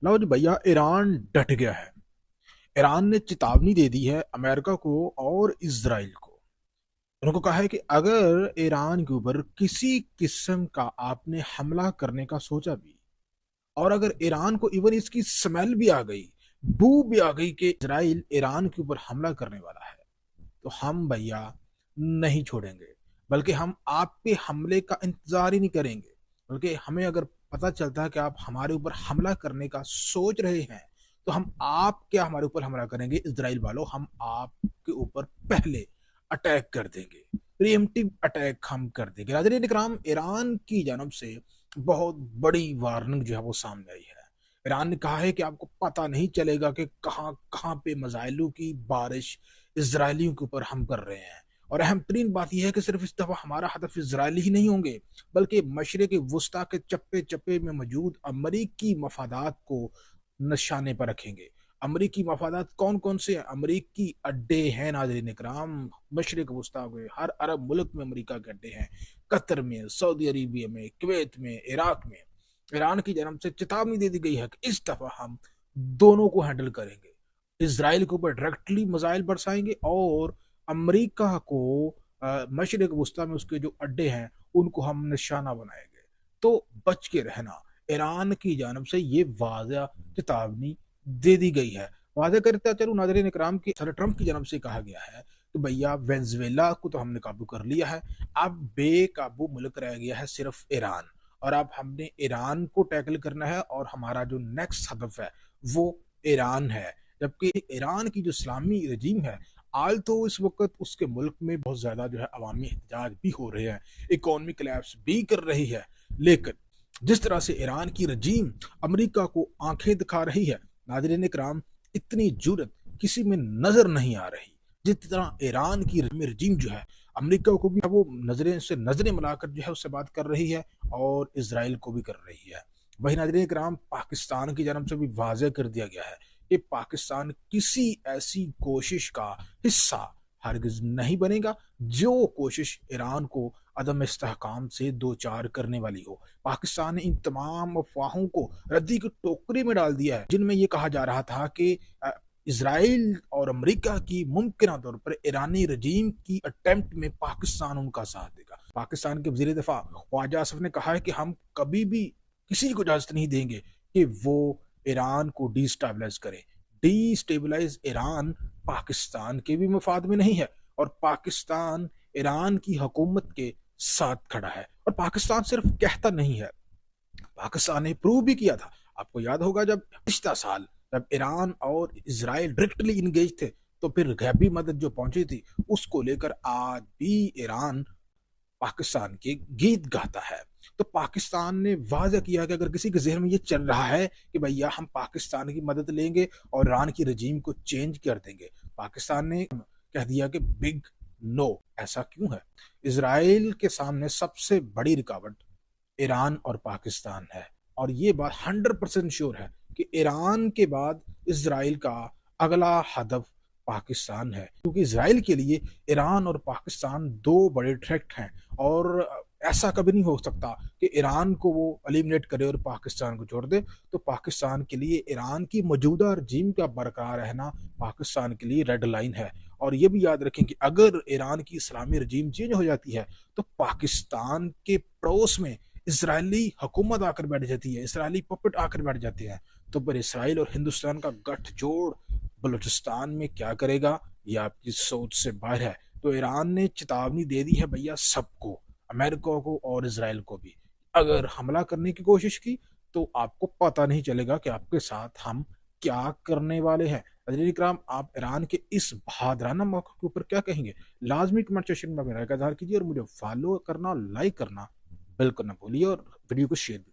لو جی بھیا، ایران ڈٹ گیا ہے۔ ایران نے چیتاونی دے دی ہے امریکہ کو اور اسرائیل کو۔ انہوں کو کہا ہے کہ اگر ایران کے اوپر کسی قسم کا آپ نے حملہ کرنے کا سوچا بھی، اور اگر ایران کو ایون اس کی سمیل بھی آ گئی، بو بھی آ گئی کہ اسرائیل ایران کے اوپر حملہ کرنے والا ہے، تو ہم بھیا نہیں چھوڑیں گے، بلکہ ہم آپ پہ حملے کا انتظار ہی نہیں کریں گے۔ بلکہ ہمیں اگر پتہ چلتا ہے کہ آپ ہمارے اوپر حملہ کرنے کا سوچ رہے ہیں، تو ہم آپ کیا ہمارے اوپر حملہ کریں گے، اسرائیل والوں، ہم آپ کے اوپر پہلے اٹیک کر دیں گے، پریمپٹیو اٹیک ہم کر دیں گے۔ ناظرین اکرام، ایران کی جانب سے بہت بڑی وارننگ جو ہے وہ سامنے آئی ہے۔ ایران نے کہا ہے کہ آپ کو پتہ نہیں چلے گا کہ کہاں کہاں پہ میزائلوں کی بارش اسرائیلیوں کے اوپر ہم کر رہے ہیں۔ اور اہم ترین بات یہ ہے کہ صرف اس دفعہ ہمارا ہدف اسرائیلی ہی نہیں ہوں گے، بلکہ مشرق وسطیٰ کے چپے چپے میں موجود امریکی مفادات کو نشانے پر رکھیں گے۔ امریکی مفادات کون کون سے ہیں؟ امریکی اڈے ہیں ناظرین اکرام، مشرق وسطیٰ کے ہر عرب ملک میں امریکہ کے اڈے ہیں، قطر میں، سعودی عربیہ میں، کویت میں، عراق میں۔ ایران کی جانب سے چیتاونی دے دی گئی ہے کہ اس دفعہ ہم دونوں کو ہینڈل کریں گے، اسرائیل کے اوپر ڈائریکٹلی میزائل برسائیں گے، اور امریکہ کو مشرق وسطیٰ میں اس کے جو اڈے ہیں ان کو ہم نشانہ بنائیں گے۔ تو بچ کے رہنا، ایران کی جانب سے یہ واضح چیتاونی دے دی گئی ہے۔ واضح کرتا چلو ناظرین اکرام کی صدر ٹرمپ کی جانب سے کہا گیا ہے کہ بھیا وینزویلا کو تو ہم نے قابو کر لیا ہے، اب بے قابو ملک رہ گیا ہے صرف ایران، اور اب ہم نے ایران کو ٹیکل کرنا ہے، اور ہمارا جو نیکسٹ ہدف ہے وہ ایران ہے۔ جبکہ ایران کی جو اسلامی رجیم ہے، آج تو اس وقت اس کے ملک میں بہت زیادہ جو ہے عوامی احتجاج بھی ہو رہے ہیں، اکانومی کلیپس بھی کر رہی ہے، لیکن جس طرح سے ایران کی رجیم امریکہ کو آنکھیں دکھا رہی ہے، ناظرین اکرام، اتنی جرت کسی میں نظر نہیں آ رہی جس طرح ایران کی رجیم جو ہے امریکہ کو بھی وہ نظریں ملا کر جو ہے اس سے بات کر رہی ہے، اور اسرائیل کو بھی کر رہی ہے۔ وہی ناظرین اکرام، پاکستان کی جانب سے بھی واضح کر دیا گیا ہے کہ پاکستان کسی ایسی کوشش کا حصہ ہرگز نہیں بنے گا جو کوشش ایران کو عدم استحکام سے دوچار کرنے والی ہو۔ پاکستان نے ان تمام افواہوں کو ردی کی ٹوکری میں ڈال دیا ہے جن میں یہ کہا جا رہا تھا کہ اسرائیل اور امریکہ کی ممکنہ طور پر ایرانی رجیم کی اٹیمپٹ میں پاکستان ان کا ساتھ دے گا۔ پاکستان کے وزیر دفاع خواجہ آصف نے کہا ہے کہ ہم کبھی بھی کسی کو اجازت نہیں دیں گے کہ وہ ایران کو ڈی سٹیبلائز کرے۔ ڈی سٹیبلائز ایران پاکستان کے بھی مفاد میں نہیں ہے، اور پاکستان ایران کی حکومت کے ساتھ کھڑا ہے، اور پاکستان صرف کہتا نہیں ہے، پاکستان نے پروو بھی کیا تھا۔ آپ کو یاد ہوگا جب پچھلا سال جب ایران اور اسرائیل ڈائریکٹلی انگیج تھے، تو پھر غیبی مدد جو پہنچی تھی اس کو لے کر آج بھی ایران پاکستان کے گیت گاتا ہے۔ تو پاکستان نے واضح کیا کہ اگر کسی کے ذہن میں یہ چل رہا ہے کہ بھیا ہم پاکستان کی مدد لیں گے اور ایران کی رجیم کو چینج کر دیں گے، پاکستان نے کہہ دیا کہ بگ نو۔ ایسا کیوں ہے؟ اسرائیل کے سامنے سب سے بڑی رکاوٹ ایران اور پاکستان ہے، اور یہ بات 100% شیور ہے کہ ایران کے بعد اسرائیل کا اگلا ہدف پاکستان ہے، کیونکہ اسرائیل کے لیے ایران اور پاکستان دو بڑے تھریٹ ہیں، اور ایسا کبھی نہیں ہو سکتا کہ ایران کو وہ ایلیمنیٹ کرے اور پاکستان کو چھوڑ دے۔ تو پاکستان کے لیے ایران کی موجودہ رجیم کا برقرار رہنا پاکستان کے لیے ریڈ لائن ہے۔ اور یہ بھی یاد رکھیں کہ اگر ایران کی اسلامی رجیم چینج ہو جاتی ہے تو پاکستان کے پڑوس میں اسرائیلی حکومت آ کر بیٹھ جاتی ہے، اسرائیلی پپٹ آ کر بیٹھ جاتے ہیں، تو پھر اسرائیل اور ہندوستان کا گٹھ جوڑ بلوچستان میں کیا کرے گا، یہ آپ کی سوچ سے باہر ہے۔ تو ایران نے چیتاونی دے دی ہے بھیا سب کو، امریکہ کو اور اسرائیل کو بھی، اگر حملہ کرنے کی کوشش کی تو آپ کو پتہ نہیں چلے گا کہ آپ کے ساتھ ہم کیا کرنے والے ہیں۔ ناظرین اکرام، آپ ایران کے اس بہادرانہ موقع کے اوپر کیا کہیں گے؟ لازمی کمنٹ سیکشن میں رائے کا اظہار کیجیے، اور مجھے فالو کرنا، لائک کرنا بالکل نہ بھولیے، اور ویڈیو کو شیئر بھی